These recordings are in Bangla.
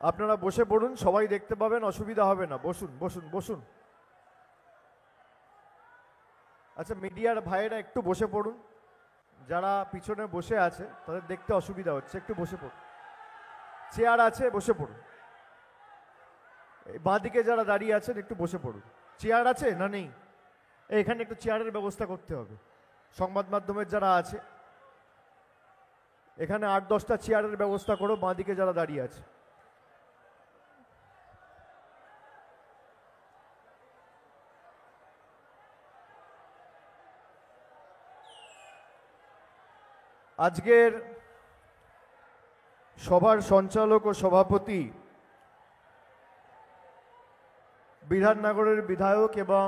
আপনারা বসে পড়ুন, সবাই দেখতে পাবেন, অসুবিধা হবে না। বসুন বসুন বসুন। আচ্ছা, মিডিয়ার ভাইয়েরা একটু বসে পড়ুন। যারা পিছনে বসে আছে তাদের দেখতে অসুবিধা হচ্ছে, একটু বসে পড়ুন। চেয়ার আছে, বসে পড়ুন। বাঁদিকে যারা দাঁড়িয়ে আছেন একটু বসে পড়ুন। চেয়ার আছে না নেই? এখানে একটু চেয়ারের ব্যবস্থা করতে হবে। সংবাদ মাধ্যমের যারা আছে এখানে 8-10টা চেয়ারের ব্যবস্থা করো, বাঁদিকে যারা দাঁড়িয়ে আছে। আজকের সভার সঞ্চালক ও সভাপতি বিধাননগরের বিধায়ক এবং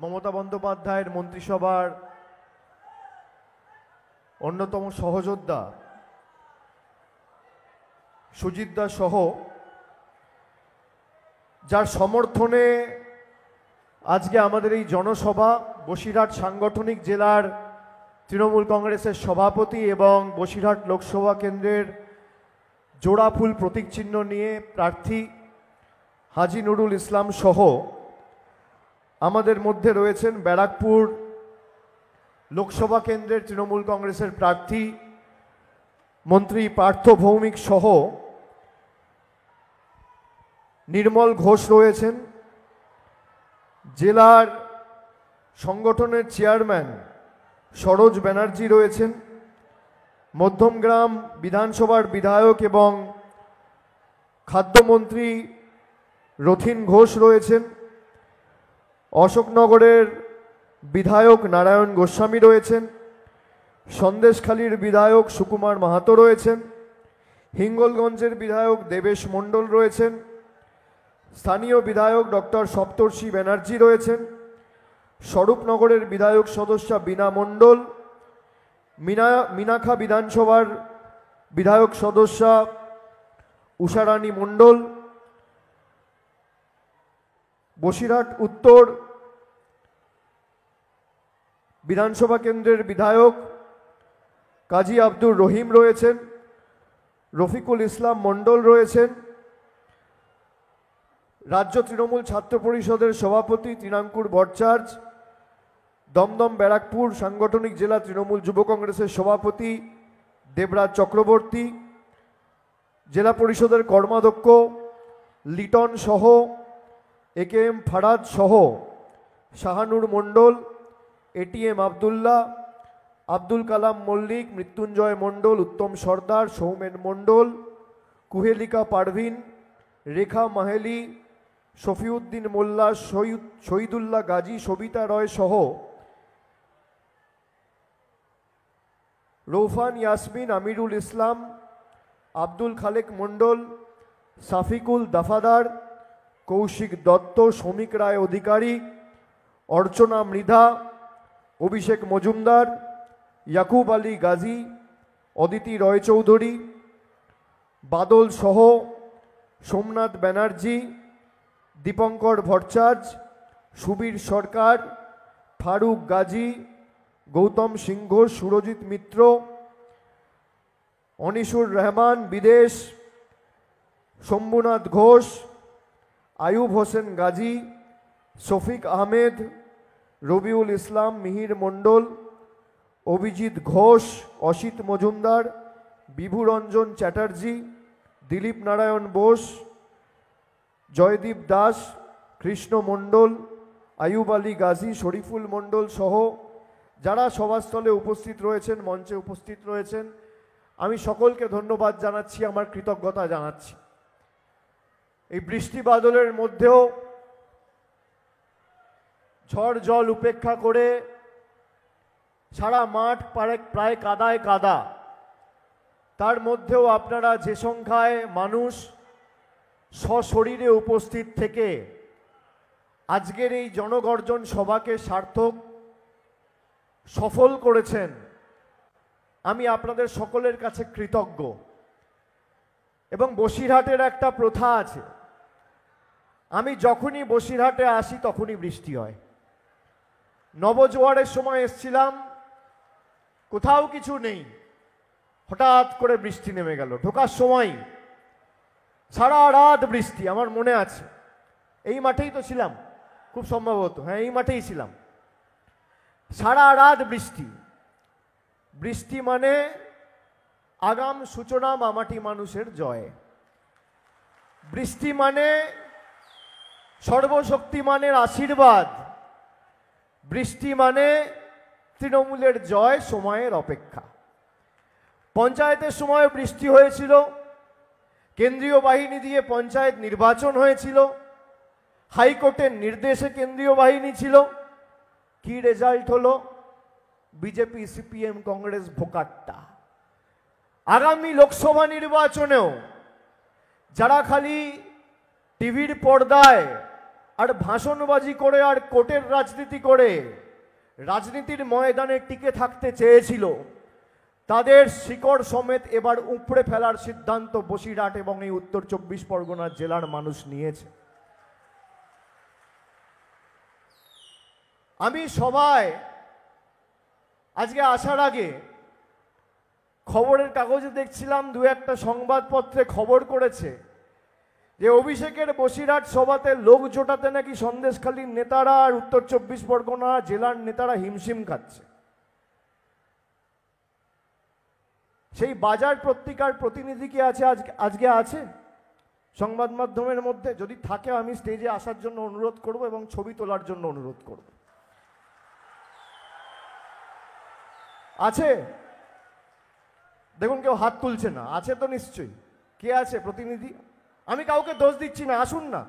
মমতা বন্দ্যোপাধ্যায়ের মন্ত্রিসভার অন্যতম সহযোদ্ধা সুজিত দাস সহ, যার সমর্থনে আজকে আমাদের এই জনসভা, বসিরহাট সাংগঠনিক জেলার তৃণমূল কংগ্রেসের সভাপতি এবং বসিরহাট লোকসভা কেন্দ্রের জোড়া ফুল প্রতীক চিহ্ন নিয়ে প্রার্থী হাজী নুরুল ইসলাম সহ আমাদের মধ্যে রয়েছেন ব্যারাকপুর লোকসভা কেন্দ্রের তৃণমূল কংগ্রেসের প্রার্থী মন্ত্রী পার্থ ভৌমিক সহ নির্মল ঘোষ রয়েছেন, জেলার সংগঠনের চেয়ারম্যান সরোজ ব্যানার্জি রয়েছেন, মধ্যমগ্রাম বিধানসভার বিধায়ক এবং খাদ্যমন্ত্রী রথিন ঘোষ রয়েছেন, অশোকনগরের বিধায়ক নারায়ণ গোস্বামী রয়েছেন, সন্দেশখালীর বিধায়ক সুকুমার মাহাতো রয়েছেন, হিঙ্গলগঞ্জের বিধায়ক দেবেশ মণ্ডল রয়েছেন, স্থানীয় বিধায়ক ডক্টর সপ্তর্ষি ব্যানার্জি রয়েছেন, স্বরূপনগরের বিধায়ক সদস্যা বীণা মণ্ডল, মিনাখা বিধানসভার বিধায়ক সদস্যা উষারানী মণ্ডল, বসিরহাট উত্তর বিধানসভা কেন্দ্রের বিধায়ক কাজী আব্দুর রহিম রয়েছেন, রফিকুল ইসলাম মণ্ডল রয়েছেন, রাজ্য তৃণমূল ছাত্র পরিষদের সভাপতি তৃণাঙ্কুর ভট্টাচার্য, দমদম ব্যারাকপুর সাংগঠনিক জেলা তৃণমূল যুব কংগ্রেসের সভাপতি দেবরাজ চক্রবর্তী, জেলা পরিষদের কর্মাধ্যক্ষ লিটন সহ, AKM ফারাদ সহ শাহানুর মণ্ডল, ATM আবদুল্লাহ, আব্দুল কালাম মল্লিক, মৃত্যুঞ্জয় মণ্ডল, উত্তম সর্দার, সৌমেন মণ্ডল, কুহেলিকা পারভিন, রেখা মাহেলি, শফিউদ্দিন মোল্লা, শহীদুল্লাহ গাজী, সবিতা রয় সহ রৌফান ইয়াসমিন, আমিরুল ইসলাম, আব্দুল খালেক মণ্ডল, সাফিকুল দাফাদার, কৌশিক দত্ত, শ্রমিক রায় অধিকারী, অর্চনা মৃধা, অভিষেক মজুমদার, ইয়াকুব আলী গাজী, অদিতি রয় চৌধুরী, বাদল সহ সোমনাথ ব্যানার্জি, দীপঙ্কর ভট্টাচার্য, সুবীর সরকার, ফারুক গাজী, গৌতম সিংহ, সুরজিৎ মিত্র, অনিসুর রহমান বিদেশ, শম্ভুনাথ ঘোষ, আয়ুব হোসেন গাজী, শফিক আহমেদ, রবিউল ইসলাম, মিহির মণ্ডল, অভিজিৎ ঘোষ, অসিত মজুমদার, বিভুরঞ্জন চ্যাটার্জি, দিলীপ নারায়ণ বোস, জয়দীপ দাস, কৃষ্ণ মণ্ডল, আয়ুব আলী গাজী, শরীফুল মণ্ডল সহ যারা সভাস্থলে উপস্থিত রয়েছেন, মঞ্চে উপস্থিত রয়েছেন, আমি সকলকে ধন্যবাদ জানাচ্ছি, আমার কৃতজ্ঞতা জানাচ্ছি। এই বৃষ্টি বাদলের মধ্যেও ঝড় জল উপেক্ষা করে সারা মাঠ প্রায় কাদায় কাদা, তার মধ্যেও আপনারা যে সংখ্যায় মানুষ সশরীরে উপস্থিত থেকে আজকের এই জনগর্জন সভাকে সার্থক সফল করেছেন, আমি আপনাদের সকলের কাছে কৃতজ্ঞ। এবং বসিরহাটের একটা প্রথা আছে, আমি যখনই বসিরহাটে আসি তখনই বৃষ্টি হয়। নবজোয়ারের সময় এসছিলাম, কোথাও কিছু নেই, হঠাৎ করে বৃষ্টি নেমে গেল ঢোকার সময়। সারা রাত বৃষ্টি, আমার মনে আছে। এই মাঠেই তো ছিলাম খুব সম্ভবত, হ্যাঁ এই মাঠেই ছিলাম। সারা রাত বৃষ্টি। বৃষ্টি মানে আগাম সূচনা মামাটি মানুষের জয়। বৃষ্টি মানে সর্বশক্তিমানের আশীর্বাদ। বৃষ্টি মানে তৃণমূলের জয়, সময়ের অপেক্ষা। পঞ্চায়েতের সময় বৃষ্টি হয়েছিল, কেন্দ্রীয় বাহিনী দিয়ে পঞ্চায়েত নির্বাচন হয়েছিল, হাইকোর্টের নির্দেশে কেন্দ্রীয় বাহিনী ছিল। কি রেজাল্ট হলো? বিজেপি, সিপিএম, কংগ্রেস ভোকাট্টা। আগামী লোকসভা নির্বাচনেও যারা খালি টিভির পর্দায় আর ভাষণবাজি করে আর কোর্টের রাজনীতি করে রাজনীতির ময়দানে টিকে থাকতে চেয়েছিল, তাদের শিকড় সমেত এবার উপড়ে ফেলার সিদ্ধান্ত বসিরহাট এবং এই উত্তর 24 পরগনা জেলার মানুষ নিয়েছে। আমি সবাই আজকে আসার আগে খবরের কাগজে দেখছিলাম, দু একটা সংবাদপত্রে খবর করেছে যে অভিষেকের বসিরহাট সভাতে লোক জোটাতে নাকি সন্দেশখালীর নেতারা আর উত্তর 24 পরগনা জেলার নেতারা হিমশিম খাচ্ছে। সেই বাজার পত্রিকার প্রতিনিধি কি আছে আজকে আছে সংবাদ মাধ্যমের মধ্যে? যদি থাকে আমি স্টেজে আসার জন্য অনুরোধ করব এবং ছবি তোলার জন্য অনুরোধ করব। আছে? দেখুন কেউ হাত তুলছে না। আছে তো নিশ্চয়ই। কে আছে প্রতিনিধি? আমি কাউকে দোষ দিচ্ছি না, আসুন না,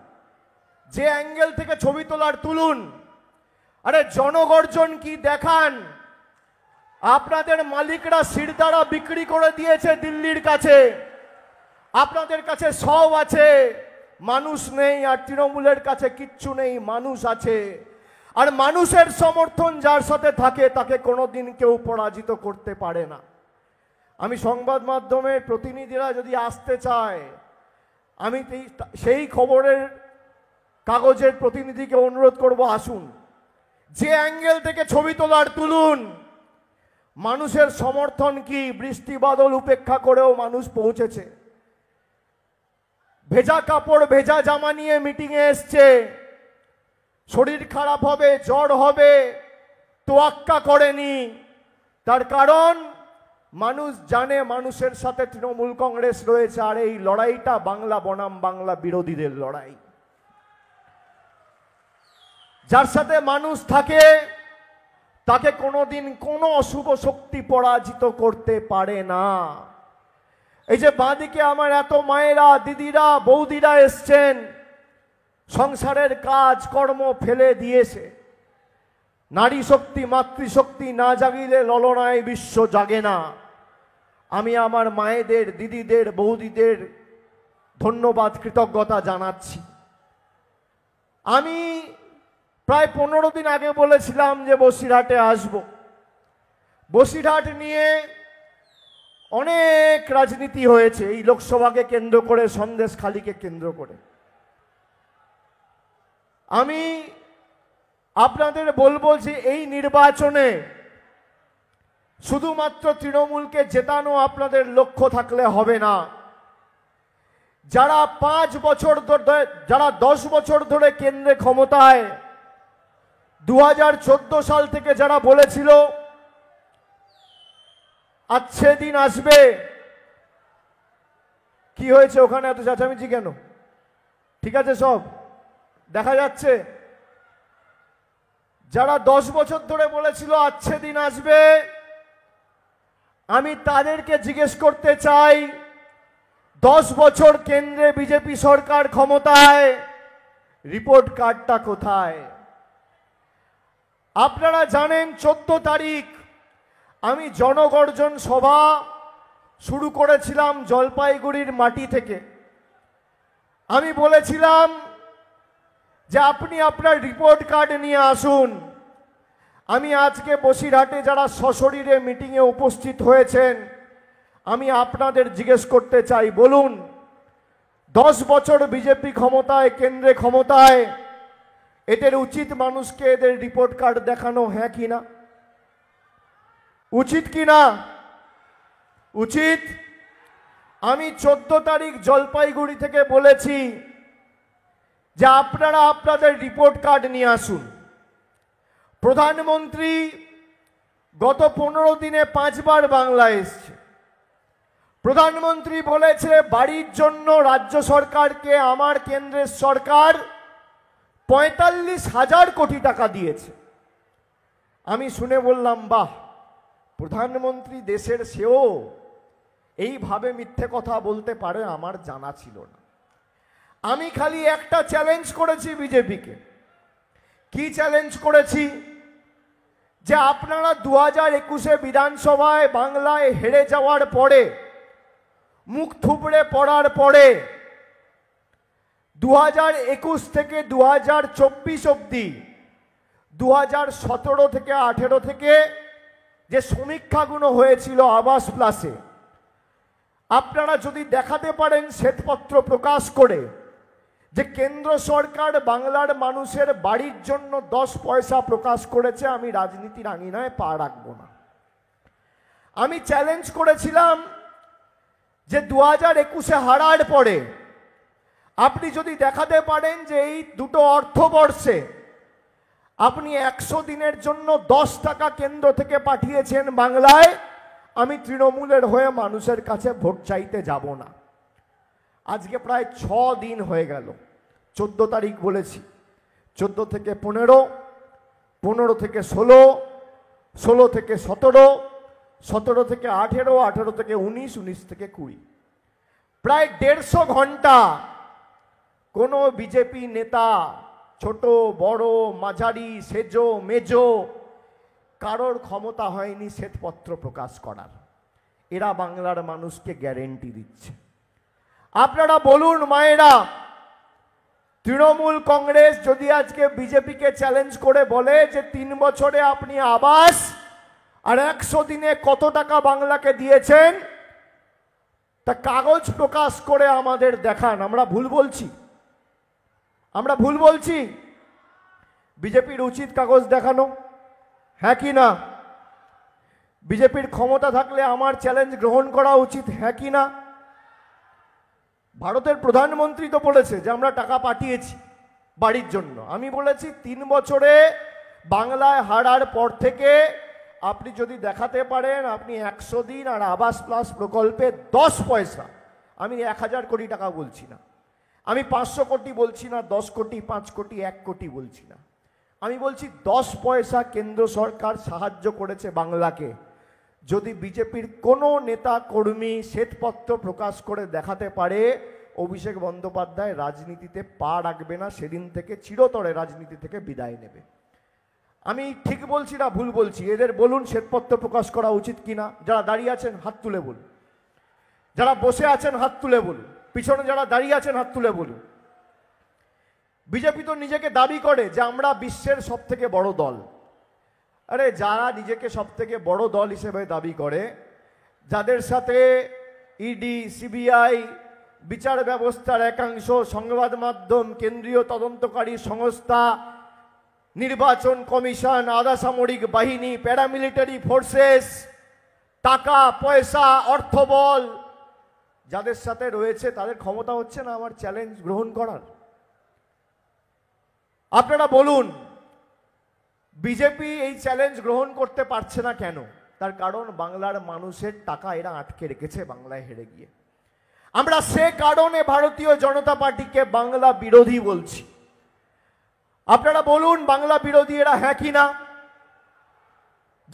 যে অ্যাঙ্গেল থেকে ছবি তোলার তুলুন। আরে জনগর্জন কি দেখান। আপনাদের মালিকরা শিরদাঁড়া বিক্রি করে দিয়েছে দিল্লির কাছে, আপনাদের কাছে সব আছে, মানুষ নেই। আর তৃণমূলের কাছে কিচ্ছু নেই, মানুষ আছে। আর মানুষের সমর্থন যার সাথে থাকে তাকে কোনোদিন কেউ পরাজিত করতে পারে না। আমি সংবাদ মাধ্যমের প্রতিনিধিরা যদি আসতে চায়, আমি সেই খবরের কাগজের প্রতিনিধিকে অনুরোধ করব, আসুন, যে অ্যাঙ্গেল থেকে ছবি তোলার তুলুন। মানুষের সমর্থন কি? বৃষ্টি বাদল উপেক্ষা করেও মানুষ পৌঁছেছে। ভেজা কাপড় ভেজা জামা নিয়ে মিটিংয়ে এসছে। শরীর খারাপ হবে, জ্বর হবে, তোয়াক্কা করেনি। তার কারণ মানুষ জানে মানুষের সাথে তৃণমূল কংগ্রেস রয়েছে। আর এই লড়াইটা বাংলা বনাম বাংলা বিরোধীদের লড়াই। যার সাথে মানুষ থাকে তাকে কোনোদিন কোনো অশুভ শক্তি পরাজিত করতে পারে না। এই যে বাঁদিকে আমার এত মায়েরা, দিদিরা, বৌদিরা এসছেন, সংসারের কাজ কর্ম ফেলে দিয়েছে। নারী শক্তি, মাতৃশক্তি না জাগিলে ললনায় বিশ্ব জাগে না। আমি আমার মায়েদের, দিদিদের, বৌদিদের ধন্যবাদ, কৃতজ্ঞতা জানাচ্ছি। আমি প্রায় 15 দিন আগে বলেছিলাম যে বসিরহাটে আসব। বসিরহাট নিয়ে অনেক রাজনীতি হয়েছে এই লোকসভাকে কেন্দ্র করে, সন্দেশখালীকে কেন্দ্র করে। আমি আপনাদের বলবো যে এই নির্বাচনে শুধুমাত্র তৃণমূলকে জেতানো আপনাদের লক্ষ্য থাকলে হবে না। যারা 5 বছর ধরে, যারা 10 বছর ধরে কেন্দ্রে ক্ষমতায়, 2014 সাল থেকে যারা বলেছিল আচ্ছে দিন আসবে, কি হয়েছে ওখানে এত চেঁচামেচি কেন? ঠিক আছে, সব দেখা যাচ্ছে। যারা 10 বছর ধরে বলেছিল আচ্ছে দিন আসবে, আমি তাদেরকে জিজ্ঞেস করতে চাই, 10 বছর কেন্দ্রে বিজেপি সরকার ক্ষমতায়, রিপোর্ট কার্ডটা কোথায়? আপনারা জানেন 14 তারিখ আমি জনগর্জন সভা শুরু করেছিলাম জলপাইগুড়ির মাটি থেকে। আমি বলেছিলাম যে আপনি আপনার রিপোর্ট কার্ড নিয়ে আসুন। আমি আজকে বসিরহাটে যারা সশরীরে মিটিংয়ে উপস্থিত হয়েছেন, আমি আপনাদের জিজ্ঞেস করতে চাই, বলুন 10 বছর বিজেপি ক্ষমতায়, কেন্দ্রে ক্ষমতায়, এদের উচিত মানুষকে এদের রিপোর্ট কার্ড দেখানো, হ্যাঁ কি না? উচিত কি না? উচিত। আমি 14 তারিখ জলপাইগুড়ি থেকে বলেছি যে আপনারা আপনাদের রিপোর্ট কার্ড নিয়ে আসুন। প্রধানমন্ত্রী গত 15 দিনে 5 বার বাংলায় এসেছে। প্রধানমন্ত্রী বলেছে বাড়ির জন্য রাজ্য সরকারকে আমার কেন্দ্রের সরকার 45,000 কোটি টাকা দিয়েছে। আমি শুনে বললাম, বাহ, প্রধানমন্ত্রী দেশের সেও এইভাবে মিথ্যে কথা বলতে পারে, আমার জানা ছিল না। আমি খালি একটা চ্যালেঞ্জ করেছি বিজেপিকে। কি চ্যালেঞ্জ করেছি? যে আপনারা 2021-এ বিধানসভায় বাংলায় হেরে যাওয়ার পরে, মুখ থুবড়ে পড়ার পরে 2021 থেকে 2024 অবধি 2017 থেকে 18 থেকে যে সমীক্ষাগুলো হয়েছিল আবাস প্লাসে, আপনারা যদি দেখাতে পারেন শ্বেতপত্র প্রকাশ করে যে কেন্দ্র সরকার বাংলার মানুষের বাড়ির জন্য 10 পয়সা প্রকাশ করেছে, আমি রাজনীতির আঙিনায় পা রাখবো না। আমি চ্যালেঞ্জ করেছিলাম যে 2021-এ হারার পরে আপনি যদি দেখাতে পারেন যে এই দুটো অর্থবর্ষে আপনি 100 দিনের জন্য 10 টাকা কেন্দ্র থেকে পাঠিয়েছেন বাংলায়, আমি তৃণমূলের হয়ে মানুষের কাছে ভোট চাইতে যাব না। আজকে প্রায় 6 দিন হয়ে গেল। 14 তারিখ বলেছি, 14 থেকে 15, 15 থেকে 16, 16 থেকে 17, 17 থেকে 18, 18 থেকে 19, 19 থেকে 20, প্রায় 150 ঘন্টা কোনো বিজেপি নেতা, ছোট বড় মাঝারি সেজো মেজো, কারোর ক্ষমতা হয়নি শ্বেতপত্র প্রকাশ করার। এরা বাংলার মানুষকে গ্যারেন্টি দিচ্ছে। আপনারা বলুন মায়েরা, তৃণমূল কংগ্রেস যদি আজকে বিজেপিকে চ্যালেঞ্জ করে বলে যে 3 বছরে আপনি আবাস আর 100 দিনে কত টাকা বাংলাকে দিয়েছেন, তা কাগজ প্রকাশ করে আমাদের দেখান। আমরা ভুল বলছি? আমরা ভুল বলছি? বিজেপির উচিত কাগজ দেখানো, হ্যাঁ কি না? বিজেপির ক্ষমতা থাকলে আমার চ্যালেঞ্জ গ্রহণ করা উচিত, হ্যাঁ কি না? ভারতের প্রধানমন্ত্রী তো বলেছে যে আমরা টাকা পাঠিয়েছি বাড়ির জন্য। আমি বলেছি 3 বছরে বাংলায় হারার পর থেকে আপনি যদি দেখাতে পারেন আপনি 100 দিন আর আবাস প্লাস প্রকল্পে 10 পয়সা, আমি 1000 কোটি টাকা বলছি না, আমি 500 কোটি বলছি না, 10 কোটি, 5 কোটি, 1 কোটি বলছি না, আমি বলছি 10 পয়সা কেন্দ্র সরকার সাহায্য করেছে বাংলাকে। যদি বিজেপির কোনো নেতা কর্মী শ্বেতপত্র প্রকাশ করে দেখাতে পারে, অভিষেক বন্দ্যোপাধ্যায় রাজনীতিতে পা রাখবে না, সেদিন থেকে চিরতরে রাজনীতি থেকে বিদায় নেবে। আমি ঠিক বলছি না ভুল বলছি? এদের বলুন শ্বেতপত্র প্রকাশ করা উচিত কিনা। যারা দাঁড়িয়ে আছেন হাত তুলে বলুন, যারা বসে আছেন হাত তুলে বলুন, পিছনে যারা দাঁড়িয়ে আছেন হাত তুলে বলুন। বিজেপি তো নিজেকে দাবি করে যে আমরা বিশ্বের সব থেকে বড় দল। আরে যারা নিজেকে সব থেকে বড় দল হিসেবে দাবি করে, যাদের সাথে ইডি, সিবিআই, বিচার ব্যবস্থার একাংশ, সংবাদ মাধ্যম, কেন্দ্রীয় তদন্তকারী সংস্থা, নির্বাচন কমিশন, আধা সামরিক বাহিনী, প্যারামিলিটারি ফোর্সেস, টাকা পয়সা অর্থবল যাদের সাথে রয়েছে, তাদের ক্ষমতা হচ্ছে না আমার চ্যালেঞ্জ গ্রহণ করার? আপনারা বলুন বিজেপি এই চ্যালেঞ্জ গ্রহণ করতে পারছে না কেন? তার কারণ বাংলার মানুষের টাকা এরা আটকে রেখেছে বাংলায় হেরে গিয়ে। আমরা সে কারণে ভারতীয় জনতা পার্টিকে বাংলা বিরোধী বলছি। আপনারা বলুন বাংলা বিরোধী এরা, হ্যাঁ কি না?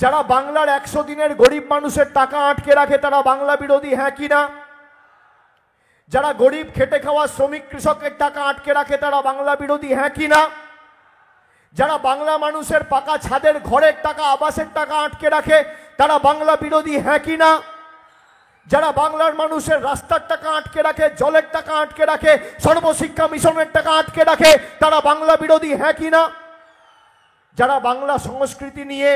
যারা বাংলার 100 দিনের গরিব মানুষের টাকা আটকে রাখে তারা বাংলা বিরোধী, হ্যাঁ কি না? যারা গরিব খেটে খাওয়া শ্রমিক কৃষকের টাকা আটকে রাখে তারা বাংলা বিরোধী, হ্যাঁ কি না? যারা বাংলা মানুষের পাকা ছাদের ঘরের টাকা, আবাসের টাকা আটকে রাখে তারা বাংলা বিরোধী, হ্যাঁ কি না? যারা বাংলার মানুষের রাস্তার টাকা আটকে রাখে, জলের টাকা আটকে রাখে, সর্বশিক্ষা মিশনের টাকা আটকে রাখে তারা বাংলা বিরোধী, হ্যাঁ কি না? যারা বাংলা সংস্কৃতি নিয়ে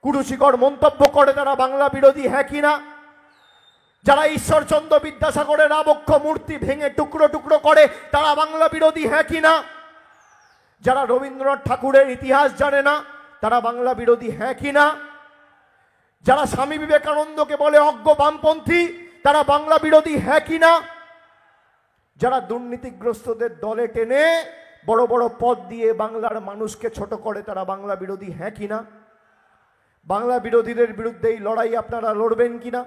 কুরুচিকর মন্তব্য করে তারা বাংলা বিরোধী, হ্যাঁ কি না? যারা ঈশ্বরচন্দ্র বিদ্যাসাগরের আবক্ষ মূর্তি ভেঙে টুকরো টুকরো করে তারা বাংলা বিরোধী, হ্যাঁ কি না? যারা রবীন্দ্রনাথ ঠাকুরের ইতিহাস জানে না তারা বাংলা বিরোধী, হ্যাঁ কি না? যারা স্বামী বিবেকানন্দকে বলে অজ্ঞ বামপন্থী তারা বাংলা বিরোধী হ্যাঁ কিনা? যারা দুর্নীতিগ্রস্তদের দলে টেনে বড় বড় পদ দিয়ে বাংলার মানুষকে ছোট করে, তারা বাংলা বিরোধী হ্যাঁ কিনা? বাংলা বিরোধীদের বিরুদ্ধে এই লড়াই আপনারা লড়বেন কিনা?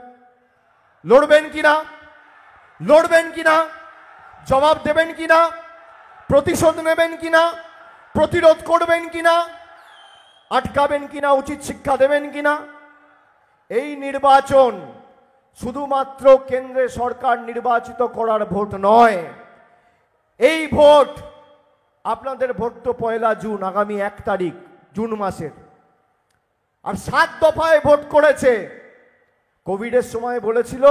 লড়বেন কিনা? লড়বেন কিনা? জবাব দেবেন কিনা? প্রতিশোধ নেবেন কিনা? প্রতিরোধ করবেন কিনা? আটকাবেন কিনা? উচিত শিক্ষা দেবেন কিনা? এই নির্বাচন শুধুমাত্র কেন্দ্রে সরকার নির্বাচিত করার ভোট নয়। এই ভোট, আপনাদের ভোট তো 1 জুন, আগামী 1 তারিখ জুন মাসের। আর 7 দফায় ভোট করেছে। কোভিডের সময় বলেছিল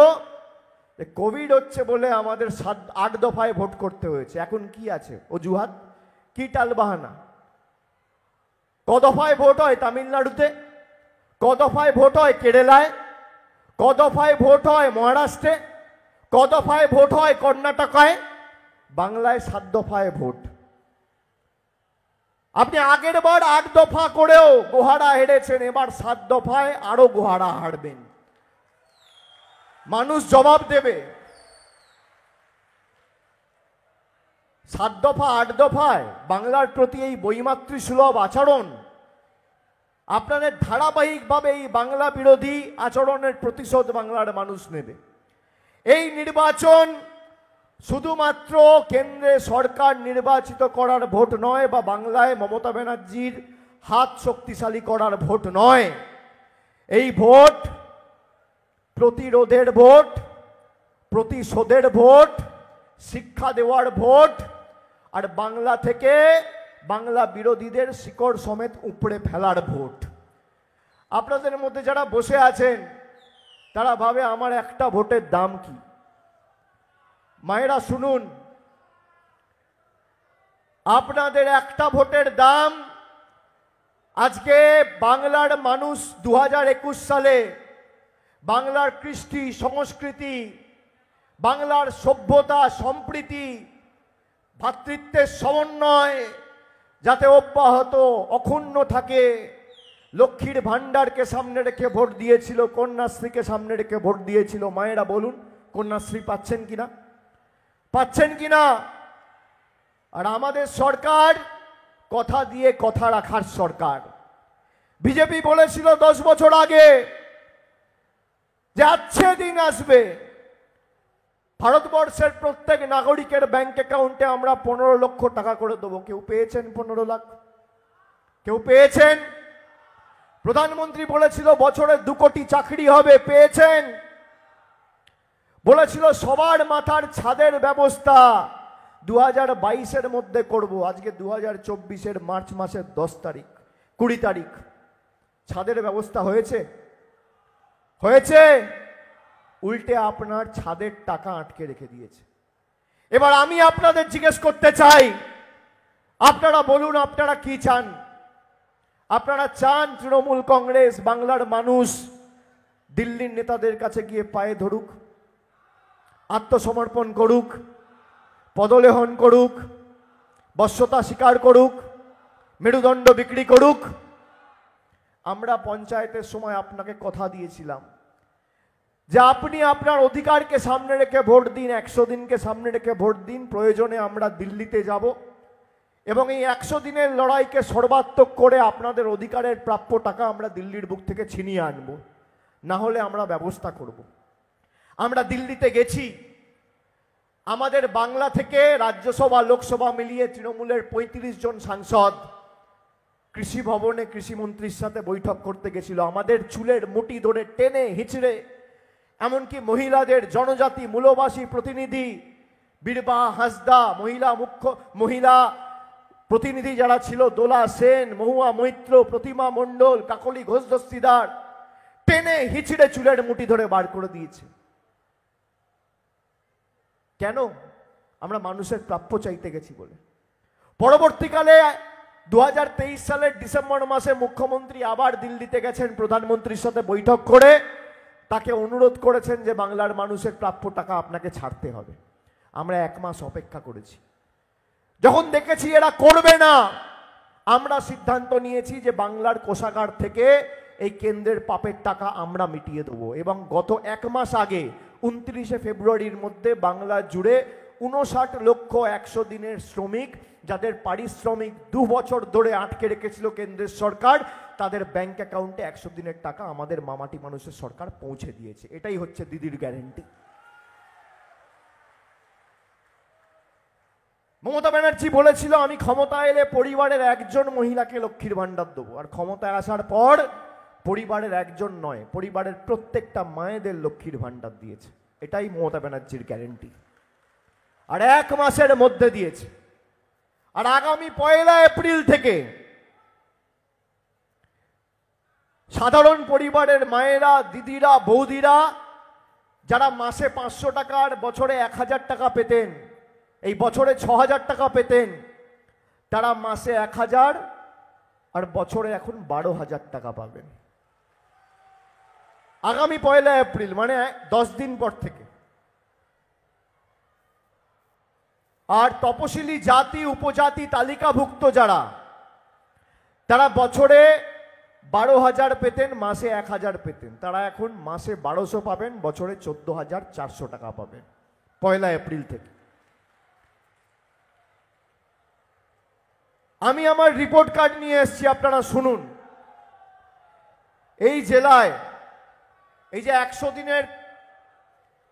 যে কোভিড হচ্ছে বলে আমাদের 8 দফায় ভোট করতে হয়েছে। এখন কি আছে অজুহাত? কি টালবাহানা? ক দফায় ভোট হয় তামিলনাড়ুতে? ক দফায় ভোট হয় কেরালায়? ক দফায় ভোট হয় মহারাষ্ট্রে? ক দফায় ভোট হয় কর্ণাটকায়? বাংলায় 7 দফায় ভোট। আপনি আগের বার 8 দফা করেও গোহারা হেরেছেন, এবার 7 দফায় আরো গোহারা হারবেন। মানুষ জবাব দেবে। 7 দফা 8 দফায় বাংলার প্রতি এই বৈমাতৃ সুলভ আচরণ, আপনাদের ধারাবাহিকভাবে এই বাংলা বিরোধী আচরণের প্রতিশোধ বাংলার মানুষ নেবে। এই নির্বাচন শুধুমাত্র কেন্দ্রে সরকার নির্বাচিত করার ভোট নয়, বা বাংলায় মমতা ব্যানার্জির হাত শক্তিশালী করার ভোট নয়। এই ভোট প্রতিরোধের ভোট, প্রতিশোধের ভোট, শিক্ষা দেওয়ার ভোট, আর বাংলা থেকে বাংলা বিরোধীদের শিকড় সমেত উপড়ে ফেলার ভোট। আপনাদের মধ্যে যারা বসে আছেন তারা ভাবে আমার একটা ভোটের দাম কি? মায়েরা শুনুন, আপনাদের একটা ভোটের দাম আজকে বাংলার মানুষ 2021 সালে বাংলার কৃষ্টি সংস্কৃতি, বাংলার সভ্যতা, সম্প্রীতি, ভ্রাতৃত্বের সমন্বয় যাতে অব্যাহত অক্ষুণ্ণ থাকে, লক্ষ্মীর ভাণ্ডারকে সামনে রেখে ভোট দিয়েছিল, কন্যাশ্রীকে সামনে রেখে ভোট দিয়েছিল। মায়েরা বলুন, কন্যাশ্রী পাচ্ছেন কিনা? পাচ্ছেন কিনা? আর আমাদের সরকার কথা দিয়ে কথা রাখার সরকার। বিজেপি বলেছিল 10 বছর আগে যে আচ্ছে দিন আসবে, ভারতবর্ষের প্রত্যেক নাগরিকের ব্যাংক অ্যাকাউন্টে আমরা 15 লক্ষ টাকা করে দেবো। কেউ পেয়েছেন 15 লাখ? কেউ পেয়েছেন? প্রধানমন্ত্রী বলেছিল বছরে 2 কোটি চাকরি হবে, পেয়েছেন? বলেছিল সবার মাথার ছাদের ব্যবস্থা 2022-এর মধ্যে করব। আজকে 2024-এর মার্চ মাসের 10 তারিখ 20 তারিখ। ছাদের ব্যবস্থা হয়েছে? হয়েছে? উল্টে আপনার ছাদের টাকা আটকে রেখে দিয়েছে। এবার আমি আপনাদের জিজ্ঞেস করতে চাই, আপনারা বলুন আপনারা কি চান? আপনারা চান তৃণমূল কংগ্রেস বাংলার মানুষ দিল্লির নেতাদের কাছে গিয়ে পায়ে ধরুক, আত্মসমর্পণ করুক, পদলেহন করুক, বশ্যতা স্বীকার করুক, মেরুদণ্ড বিক্রি করুক? আমরা পঞ্চায়েতের সময় আপনাকে কথা দিয়েছিলাম যে আপনি আপনার অধিকারকে সামনে রেখে ভোট দিন, 100 দিনকে সামনে রেখে ভোট দিন। প্রয়োজনে আমরা দিল্লিতে যাব এবং এই 100 দিনের লড়াইকে সর্বাত্মক করে আপনাদের অধিকারের প্রাপ্য টাকা আমরা দিল্লির বুক থেকে ছিনিয়ে আনব, না হলে আমরা ব্যবস্থা করব। আমরা দিল্লিতে গেছি, আমাদের বাংলা থেকে রাজ্যসভা লোকসভা মিলিয়ে তৃণমূলের 35 জন সাংসদ কৃষি ভবনে কৃষিমন্ত্রীর সাথে বৈঠক করতে গেছিল। আমাদের চুলের মুঠি ধরে টেনে হিচড়ে, এমনকি মহিলাদের জনজাতি মূলবাসী প্রতিনিধি বীরবাহা হাঁসদা, মহিলা প্রতিনিধি যারা ছিল, দোলা সেন, মহুয়া মৈত্র, প্রতিমা মণ্ডল, কাকলি ঘোষ দস্তিদার, টেনে হিচড়ে চুলের মুঠি ধরে বার করে দিয়েছে। কেন? আমরা মানুষের প্রাপ্য চাইতে গেছি বলে। পরবর্তীকালে 2023 সালের ডিসেম্বর মাসে মুখ্যমন্ত্রী আবার দিল্লিতে গেছেন, প্রধানমন্ত্রীর সাথে বৈঠক করে তাকে অনুরোধ করেছেন যে বাংলার মানুষের প্রাপ্য টাকা আপনাকে ছাড়তে হবে। আমরা 1 মাস অপেক্ষা করেছি। যখন দেখেছি এরা করবে না, আমরা সিদ্ধান্ত নিয়েছি যে বাংলার কোষাগার থেকে এই কেন্দ্রের পাপের টাকা আমরা মিটিয়ে দেবো। এবং গত 1 মাস আগে 29শে ফেব্রুয়ারির মধ্যে বাংলা জুড়ে 59,100,000 দিনের শ্রমিক যাদের পারিশ্রমিক 2 বছর ধরে আটকে রেখেছিল কেন্দ্রের সরকার, তাদের ব্যাংক অ্যাকাউন্টে 100 দিনের টাকা আমাদের মামাটি মানুষের সরকার পৌঁছে দিয়েছে। এটাই হচ্ছে দিদির গ্যারেন্টি। মমতা ব্যানার্জি বলেছিল আমি ক্ষমতায় এলে পরিবারের একজন মহিলাকে লক্ষ্মীর ভাণ্ডার দেবো, আর ক্ষমতায় আসার পর পরিবারের একজন নয়, পরিবারের প্রত্যেকটা মায়েদের লক্ষ্মীর ভাণ্ডার দিয়েছে। এটাই মমতা ব্যানার্জির গ্যারেন্টি, আর 1 মাসের মধ্যে দিয়েছে। আর আগামী 1 এপ্রিল থেকে সাধারণ পরিবারের মায়েরা, দিদিরা, বৌদিরা যারা মাসে 500 টাকা আর বছরে 1000 টাকা পেতেন, এই বছরে 6000 টাকা পেতেন, তারা মাসে 1000 আর বছরে এখন 12,000 টাকা পাবেন আগামী 1 এপ্রিল, মানে 10 দিন পর থেকে। আর তপশিলি জাতি উপজাতি তালিকাভুক্ত যারা, তারা বছরে 12,000 পেতেন, মাসে 1000 পেতেন, তারা এখন মাসে 1200 পাবেন, বছরে 14,400 টাকা পাবেন 1 এপ্রিল থেকে। আমি আমার রিপোর্ট কার্ড নিয়ে এসেছি, আপনারা শুনুন। এই জেলায় এই যে 100 দিনের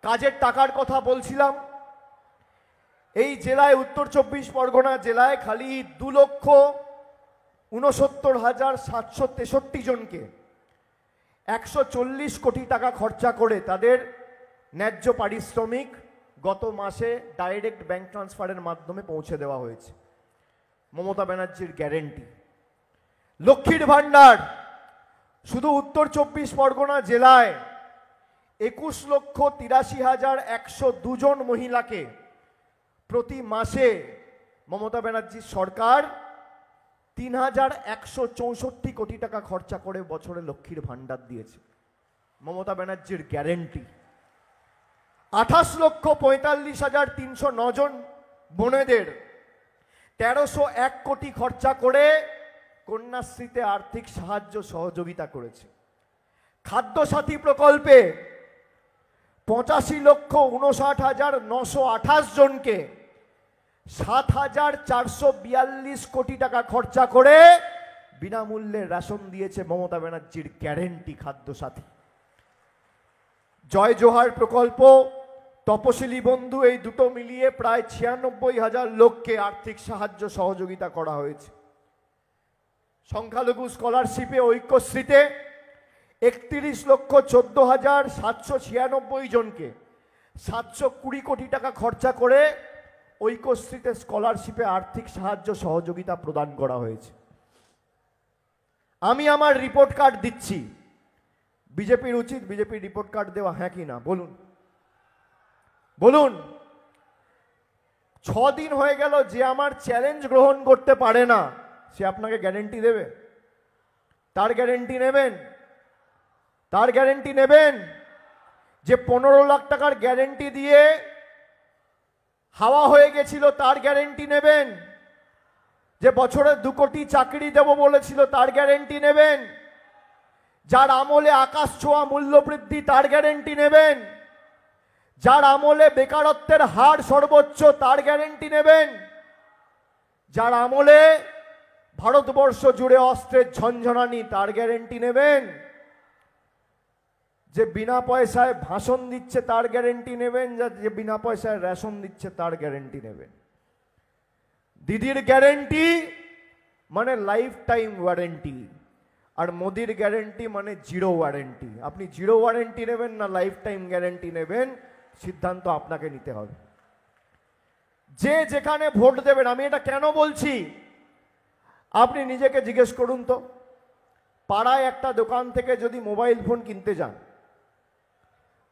কাজের টাকার কথা বলছিলাম, এই জেলায় উত্তর 24 পরগনা জেলায় খালি 2,69,763 জনকে 140 কোটি টাকা খরচা করে তাদের ন্যায্য পারিশ্রমিক গত মাসে ডাইরেক্ট ব্যাংক ট্রান্সফারের মাধ্যমে পৌঁছে দেওয়া হয়েছে। মমতা ব্যানার্জির গ্যারেন্টি। লক্ষ্মীর ভাণ্ডার শুধু উত্তর 24 পরগনা জেলায় 21,83,102 জন মহিলাকে প্রতি মাসে মমতা ব্যানার্জির সরকার 3,164 কোটি টাকা খরচা করে বছরে লক্ষ্মীর ভাণ্ডার দিয়েছে। মমতা ব্যানার্জির গ্যারেন্টি। 28,45,309 জন বোনেদের 1,301 কোটি খরচা করে কন্যাশ্রীতে আর্থিক সাহায্য সহযোগিতা করেছে। খাদ্যসাথী প্রকল্পে 85,59,928 জনকে 7,442 কোটি টাকা খরচা করে বিনামূল্যে রেশন দিয়েছে মমতা ব্যানার্জির গ্যারেন্টি খাদ্যসাথী। জয় জোহার প্রকল্প, তপশিলি বন্ধু, এই দুটো মিলিয়ে প্রায় 96,000 লোককে আর্থিক সাহায্য সহযোগিতা করা হয়েছে। সংখ্যালঘু স্কলারশিপে ঐক্যশ্রীতে 31,14,796 জনকে 720 কোটি টাকা খরচা করে ঐক্যশ্রীতে স্কলারশিপে আর্থিক সাহায্য সহযোগিতা প্রদান করা হয়েছে। আমি আমার রিপোর্ট কার্ড দিচ্ছি। বিজেপির উচিত বিজেপির রিপোর্ট কার্ড দেওয়া, হ্যাঁ কি না বলুন? বলুন। 6 দিন হয়ে গেল, যে আমার চ্যালেঞ্জ গ্রহণ করতে পারে না সে আপনাকে গ্যারেন্টি দেবে? তার গ্যারেন্টি নেবেন? তার গ্যারেন্টি নেবেন? যে 15 লাখ টাকার গ্যারেন্টি দিয়ে হাওয়া হয়ে গেছিল তার গ্যারেন্টি নেবেন? যে বছরে 2 কোটি চাকরি দেব বলেছিল তার গ্যারেন্টি নেবেন? যার আমলে আকাশ ছোঁয়া মূল্য বৃদ্ধি তার গ্যারেন্টি নেবেন? যার আমলে বেকারত্বের হার সর্বোচ্চ তার গ্যারেন্টি নেবেন? যার আমলে ভারতবর্ষ জুড়ে অস্ত্রের ঝনঝনানি তার গ্যারেন্টি নেবেন? যে বিনা পয়সায় ভাষণ দিচ্ছে তার গ্যারেন্টি নেবেন? যে বিনা পয়সায় রেশন দিচ্ছে তার গ্যারেন্টি নেবেন? দিদির গ্যারেন্টি মানে লাইফ টাইম ওয়ারেন্টি, আর মোদির গ্যারেন্টি মানে 0 ওয়ারেন্টি। আপনি 0 ওয়ারেন্টি নেবেন না লাইফ টাইম গ্যারেন্টি নেবেন, সিদ্ধান্ত আপনাকে নিতে হবে। যে যেখানে ভোট দেবেন, আমি এটা কেন বলছি আপনি নিজেকে জিজ্ঞেস করুন তো। পাড়ায় একটা দোকান থেকে যদি মোবাইল ফোন কিনতে যান,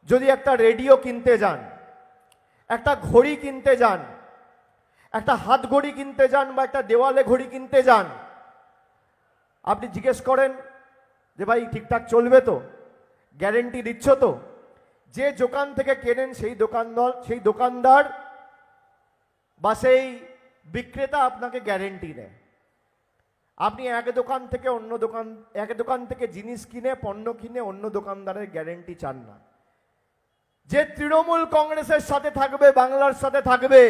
যদি একটা রেডিও কিনতে যান, একটা ঘড়ি কিনতে যান, একটা হাত ঘড়ি কিনতে যান বা একটা দেওয়ালে ঘড়ি কিনতে যান, আপনি জিজ্ঞেস করেন যে ভাই ঠিকঠাক চলবে তো, গ্যারেন্টি দিচ্ছ তো? যে দোকান থেকে কেনেন সেই দোকানদার বা সেই বিক্রেতা আপনাকে গ্যারেন্টি দেয়। আপনি এক দোকান থেকে জিনিস কিনে পণ্য কিনে অন্য দোকানদারের গ্যারেন্টি চান না। যে তৃণমূল কংগ্রেসের সাথে থাকবে, বাংলার সাথে থাকবে,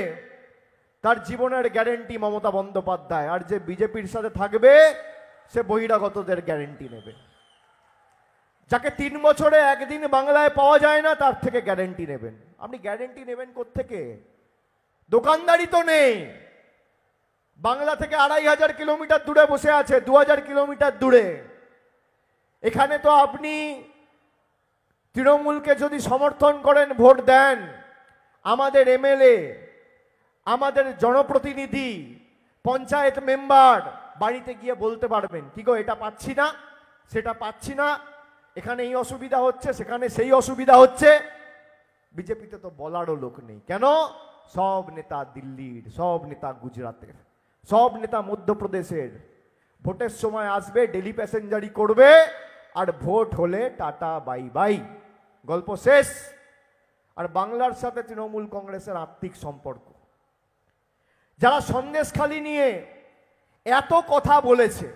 তার জীবনের গ্যারেন্টি মমতা বন্দ্যোপাধ্যায়। আর যে বিজেপির সাথে থাকবে সে বহিরাগতদের গ্যারেন্টি নেবে। যাকে 3 বছরে একদিন বাংলায় পাওয়া যায় না তার থেকে গ্যারেন্টি নেবেন। আপনি গ্যারেন্টি নেবেন কোত্থেকে? দোকানদারি তো নেই। বাংলা থেকে 2500 কিলোমিটার দূরে বসে আছে, 2000 কিলোমিটার দূরে। এখানে তো আপনি তৃণমূলকে যদি সমর্থন করেন, ভোট দেন, আমাদের এমএলএ, আমাদের জনপ্রতিনিধি, পঞ্চায়েত মেম্বার বাড়িতে গিয়ে বলতে পারবেন, কি গো এটা পাচ্ছি না, সেটা পাচ্ছি না, এখানে এই অসুবিধা হচ্ছে, সেখানে সেই অসুবিধা হচ্ছে। বিজেপিতে তো বলারও লোক নেই। কেন? সব নেতা দিল্লির, সব নেতা গুজরাটের, সব নেতা মধ্যপ্রদেশের। ভোটের সময় আসবে, ডেলি প্যাসেঞ্জারি করবে, আর ভোট হলে টাটা বাই বাই, গল্প শেষ। আর বাংলার সাথে তৃণমূল কংগ্রেসের আর্থিক সম্পর্ক, যারা সন্দেশখালি নিয়ে এত কথা বলেছে,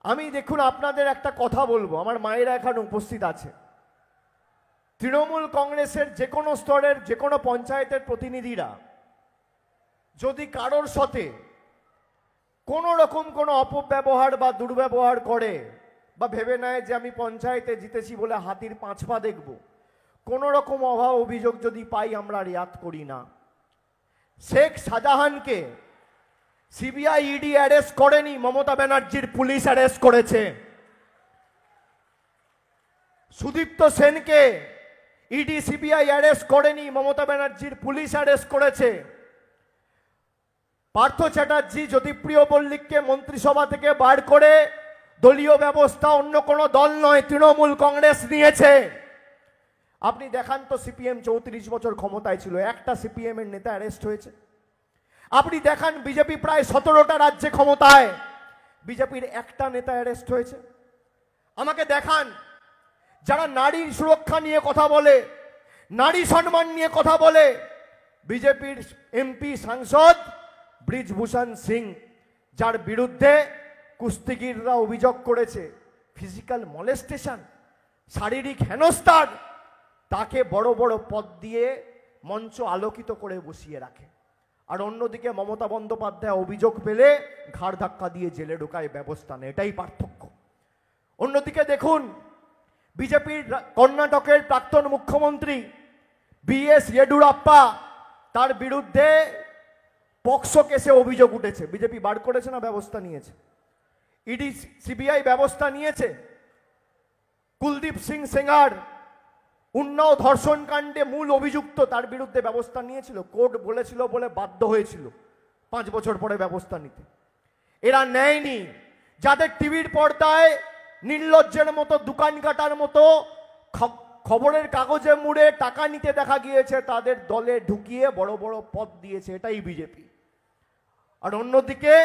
আমি দেখুন আপনাদের একটা কথা বলবো, আমার মায়েরা এখানে উপস্থিত আছে। তৃণমূল কংগ্রেসের যে কোনো স্তরের যে কোনো পঞ্চায়েতের প্রতিনিধিরা যদি কারোর সাথে কোনো রকম কোনো অপব্যবহার বা দুর্ব্যবহার করে, বা ভেবে নেয় যে আমি পঞ্চায়েতে জিতেছি বলে হাতির 5 পা দেখব, কোনো রকম অভাব অভিযোগ যদি পাই আমরা রেয়াত করি না। শেখ শাহজাহানকে সিবিআই ইডি অ্যারেস্ট করেনি, মমতা ব্যানার্জির পুলিশ অ্যারেস্ট করেছে। সুদীপ্ত সেনকে ইডি সিবিআই অ্যারেস্ট করেনি, মমতা ব্যানার্জির পুলিশ অ্যারেস্ট করেছে। পার্থ চ্যাটার্জি, জ্যোতিপ্রিয় মল্লিককে মন্ত্রিসভা থেকে বার করে দলীয় ব্যবস্থা অন্য কোনো দল নয়, তৃণমূল কংগ্রেস নিয়েছে। আপনি দেখান তো, সিপিএম 34 বছর ক্ষমতায় ছিল, একটা সিপিএম এর নেতা অ্যারেস্ট হয়েছে? আপনি দেখান, বিজেপি প্রায় 17টা রাজ্যে ক্ষমতায়, বিজেপির একটা নেতা অ্যারেস্ট হয়েছে? আমাকে দেখান, যারা নারীর সুরক্ষা নিয়ে কথা বলে, নারী সম্মান নিয়ে কথা বলে, বিজেপির এমপি সাংসদ ব্রিজভূষণ সিং, যার বিরুদ্ধে কুস্তিগিররা অভিযোগ করেছে ফিজিক্যাল মলেস্টেশন, শারীরিক হেনস্থার, তাকে বড় বড় পদ দিয়ে মঞ্চ আলোকিত করে বসিয়ে রাখে। আর অন্যদিকে মমতা বন্দ্যোপাধ্যায় অভিযোগ পেলে ঘাড় ধাক্কা দিয়ে জেলে ঢোকায়, ব্যবস্থা নেই। এটাই পার্থক্য। অন্যদিকে দেখুন, বিজেপির কর্ণাটকের প্রাক্তন মুখ্যমন্ত্রী বিএস ইয়েডুরাপ্পা, তার বিরুদ্ধে পক্সো কেসে অভিযোগ উঠেছে। বিজেপি বার করেছে না ব্যবস্থা নিয়েছে? ইডি সিবিআই ব্যবস্থা নিয়েছে। কুলদীপ সিং সেঙ্গার উন্নাও ধর্ষণ কাণ্ডে মূল অভিযুক্ত, তার বিরুদ্ধে ব্যবস্থা নিয়েছিল, কোর্ট বলেছিল বলে বাধ্য হয়েছিল 5 বছর পরে ব্যবস্থা নিতে। এরা নেয়নি। যাদের টিভির পর্দায় নির্লজ্জের মতো, দোকান কাটার মতো খবরের কাগজে মুড়ে টাকা নিতে দেখা গিয়েছে, তাদের দলে ঢুকিয়ে বড় বড় পদ দিয়েছে। এটাই বিজেপি। আর অন্যদিকে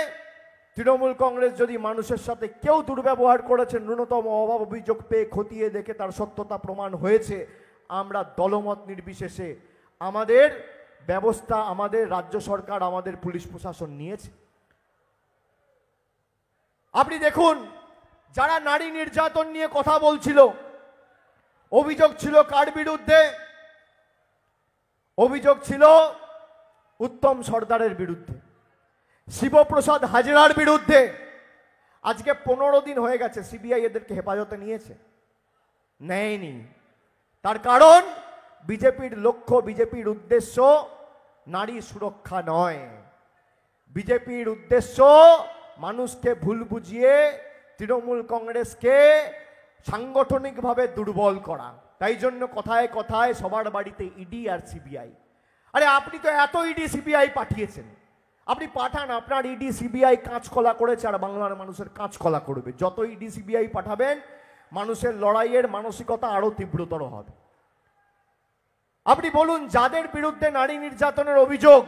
তৃণমূল কংগ্রেস যদি মানুষের সাথে কেউ দুর্ব্যবহার করেছে, ন্যূনতম অভাব অভিযোগ পেয়ে খতিয়ে দেখে তার সত্যতা প্রমাণ হয়েছে, আমরা দলমত নির্বিশেষে আমাদের ব্যবস্থা, আমাদের রাজ্য সরকার, আমাদের পুলিশ প্রশাসন নিয়েছে। আপনি দেখুন, যারা নারী নির্যাতন নিয়ে কথা বলছিল, অভিযোগ ছিল কার বিরুদ্ধে? অভিযোগ ছিল উত্তম সর্দারের বিরুদ্ধে, শিবপ্রসাদ হাজরার বিরুদ্ধে। আজকে 15 দিন হয়ে গেছে, সিবিআই এদেরকে হেফাজতে নিয়েছে? নেয়নি। তার কারণ বিজেপির লক্ষ্য, বিজেপির উদ্দেশ্য নারী সুরক্ষা নয়। বিজেপির উদ্দেশ্য মানুষকে ভুল বুঝিয়ে তৃণমূল কংগ্রেসকে সাংগঠনিকভাবে দুর্বল করা। তাই জন্য কথায় কথায় সবার বাড়িতে ইডি আর সিবিআই। আরে আপনি তো এত ইডি সিবিআই পাঠিয়েছেন, আপনি পাঠান, আপনার ইডি সিবিআই কাঁচকলা করেছে, আর বাংলার মানুষের কাঁচকলা করবে। যত ইডি সিবিআই পাঠাবেন, মানুষের লড়াইয়ের মানসিকতা আরো তীব্রতর হবে। আপনি বলুন, যাদের বিরুদ্ধে নারী নির্যাতনের অভিযোগ,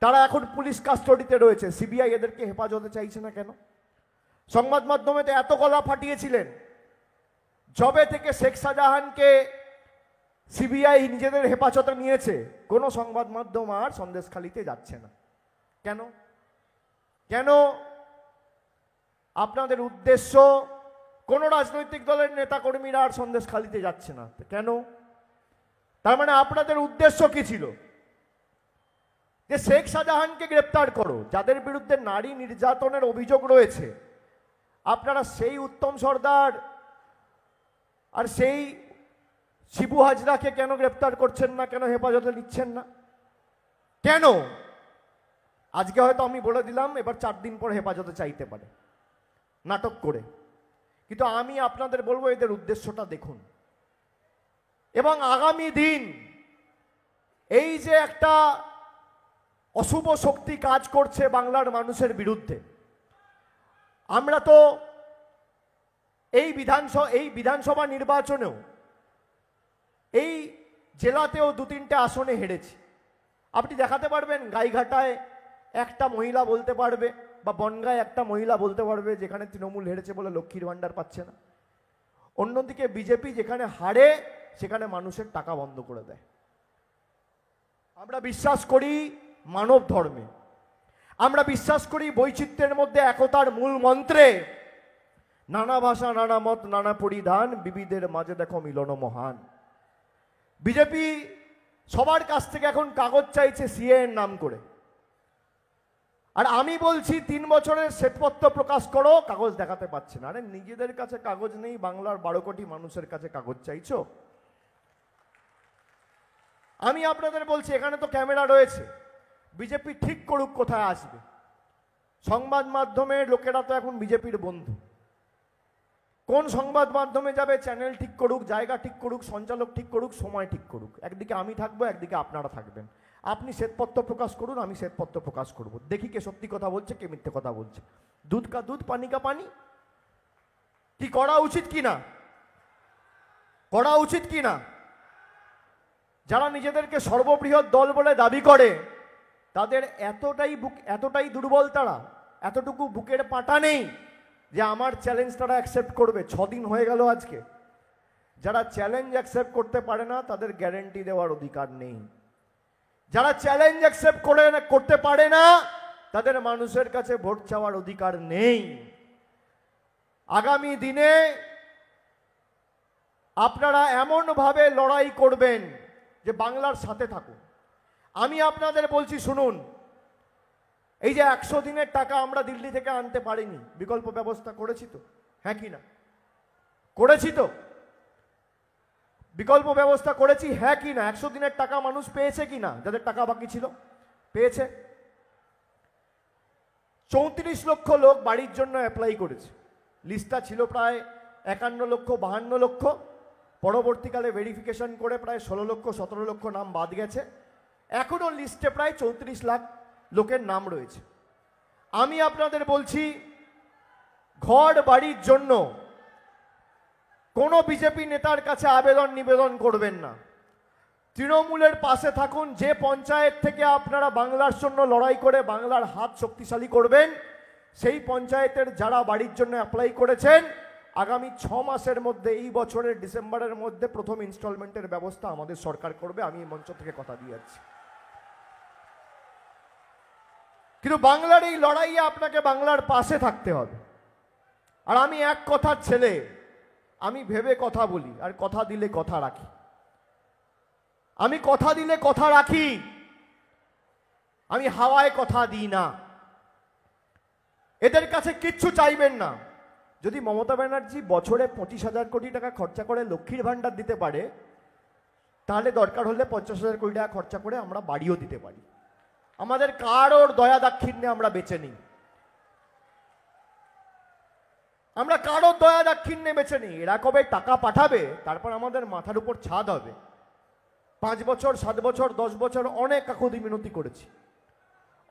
তারা এখন পুলিশ কাস্টডিতে রয়েছে, সিবিআই এদেরকে হেফাজতে চাইছে না কেন? সংবাদ মাধ্যমে তো এত গলা ফাটিয়েছিলেন। জবে থেকে শেখ শাহজাহানকে সিবিআই নিজেদের হেফাজতে নিয়েছে, কোনো সংবাদ মাধ্যম আর সন্দেশখালিতে যাচ্ছে না। কেন? কেন? আপনাদের উদ্দেশ্য, কোন রাজনৈতিক দলের নেতাকর্মীরা আর সন্দেশখালিতে যাচ্ছে না কেন? তার মানে আপনাদের উদ্দেশ্য কি ছিল? যে শেখ শাহজাহানকে গ্রেপ্তার করো, যাদের বিরুদ্ধে নারী নির্যাতনের অভিযোগ রয়েছে, আপনারা সেই উত্তম সর্দার আর সেই শিবু হাজরাকে কেন গ্রেপ্তার করছেন না, কেন হেফাজতে নিচ্ছেন না, কেন? আজকে হয়তো আমি বলে দিলাম, এবার 4 দিন পর হেফাজতে চাইতে পারে নাটক করে, কিন্তু আমি আপনাদের বলবো এদের উদ্দেশ্যটা দেখুন। এবং আগামী দিন এই যে একটা অশুভ শক্তি কাজ করছে বাংলার মানুষের বিরুদ্ধে, আমরা তো এই বিধানসভা নির্বাচনেও এই জেলাতেও 2-3টে আসনে হেরেছি। আপনি দেখাতে পারবেন গাইঘাটায় একটা মহিলা বলতে পারবে, বা বনগাঁয় একটা মহিলা বলতে পারবে যেখানে তৃণমূল হেরেছে বলে লক্ষ্মীর ভাণ্ডার পাচ্ছে না? অন্যদিকে বিজেপি যেখানে হারে সেখানে মানুষের টাকা বন্ধ করে দেয়। আমরা বিশ্বাস করি মানব ধর্মে, আমরা বিশ্বাস করি বৈচিত্র্যের মধ্যে একতার মূল মন্ত্রে, নানা ভাষা নানা মত নানা পরিধান, বিবিধের মাঝে দেখো মিলন মহান। বিজেপি সবার কাছ থেকে এখন কাগজ চাইছে সিএ এর নাম করে, আর আমি বলছি 3 বছরের শ্বেতপত্র প্রকাশ করো, কাগজ দেখাতে পাচ্ছে না। আরে নিজেদের কাছে কাগজ নেই, বাংলার 12 কোটি মানুষের কাছে কাগজ চাইছো? আমি আপনাদের বলছি, এখানে তো ক্যামেরা রয়েছে, বিজেপি ঠিক করুক কোথায় আসবে। সংবাদ মাধ্যমের লোকেরা তো এখন বিজেপির বন্ধু। কোন সংবাদ মাধ্যমে যাবে, চ্যানেল ঠিক করুক, জায়গা ঠিক করুক, সঞ্চালক ঠিক করুক, সময় ঠিক করুক, একদিকে আমি থাকবো, একদিকে আপনারা থাকবেন। আপনি শ্বেতপত্র প্রকাশ করুন, আমি শ্বেতপত্র প্রকাশ করব, দেখি কে সত্যি কথা বলছে, কে মিথ্যে কথা বলছে। দুধ কা দুধ, পানি কা পানি। কি করা উচিত কি না, করা উচিত কি না? যারা নিজেদেরকে সর্ববৃহৎ দল বলে দাবি করে, তাদের এতটাই দুর্বল, তারা এতটুকু বুকের পাটা নেই যে আমার চ্যালেঞ্জ তারা অ্যাকসেপ্ট করবে। 6 দিন হয়ে গেল আজকে। যারা চ্যালেঞ্জ অ্যাকসেপ্ট করতে পারে না তাদের গ্যারান্টি দেওয়ার অধিকার নেই। যারা চ্যালেঞ্জ অ্যাকসেপ্ট করতে পারে না তাদের মানুষের কাছে ভোট চাওয়ার অধিকার নেই। আগামী দিনে আপনারা এমনভাবে লড়াই করবেন যে বাংলার সাথে থাকুন। আমি আপনাদের বলছি শুনুন, এই যে 100 দিনের টাকা আমরা দিল্লি থেকে আনতে পারিনি, বিকল্প ব্যবস্থা করেছি তো, হ্যাঁ কি না? করেছি তো, বিকল্প ব্যবস্থা করেছি, হ্যাঁ কি না? 100 দিনের টাকা মানুষ পেয়েছে কি না? যাদের টাকা বাকি ছিল পেয়েছে। 34 লক্ষ লোক বাড়ির জন্য অ্যাপ্লাই করেছে। লিস্টটা ছিল প্রায় 51 লক্ষ 52 লক্ষ, পরবর্তীকালে ভেরিফিকেশন করে প্রায় 16 লক্ষ 17 লক্ষ নাম বাদ গেছে। এখনো লিস্টে প্রায় 34 লাখ লোকের নাম রয়েছে। আমি আপনাদের বলছি, ঘর বাড়ির জন্য কোনো বিজেপি নেতার কাছে আবেদন নিবেদন করবেন না। তৃণমূলের পাশে থাকুন। যে পঞ্চায়েত থেকে আপনারা বাংলার জন্য লড়াই করে বাংলার হাত শক্তিশালী করবেন, সেই পঞ্চায়েতের যারা বাড়ির জন্য অ্যাপ্লাই করেছেন, আগামী 6 মাসের মধ্যে, এই বছরের ডিসেম্বরের মধ্যে প্রথম ইনস্টলমেন্টের ব্যবস্থা আমাদের সরকার করবে। আমি এই মঞ্চ থেকে কথা দিয়ে যাচ্ছি। কিন্তু বাংলার এই লড়াইয়ে আপনাকে বাংলার পাশে থাকতে হবে। আর আমি এক কথার ছেলে, আমি ভেবে কথা বলি, আর কথা দিলে কথা রাখি। আমি কথা দিলে কথা রাখি, আমি হাওয়ায় কথা দিই না। এদের কাছে কিচ্ছু চাইবেন না। যদি মমতা ব্যানার্জি বছরে 25,000 কোটি টাকা খরচা করে লক্ষ্মীর ভাণ্ডার দিতে পারে, তাহলে দরকার হলে 50,000 কোটি টাকা খরচা করে আমরা বাড়িও দিতে পারি। আমাদের কারোর দয়া দাক্ষিণ্যে আমরা বেঁচে নিই, আমরা কারোর দয়া দাক্ষিণ্যে বেঁচে নিই। এরা কবে টাকা পাঠাবে, তারপর আমাদের মাথার উপর ছাদ হবে। 5 বছর 7 বছর 10 বছর অনেক কাকুতি মিনতি করেছি,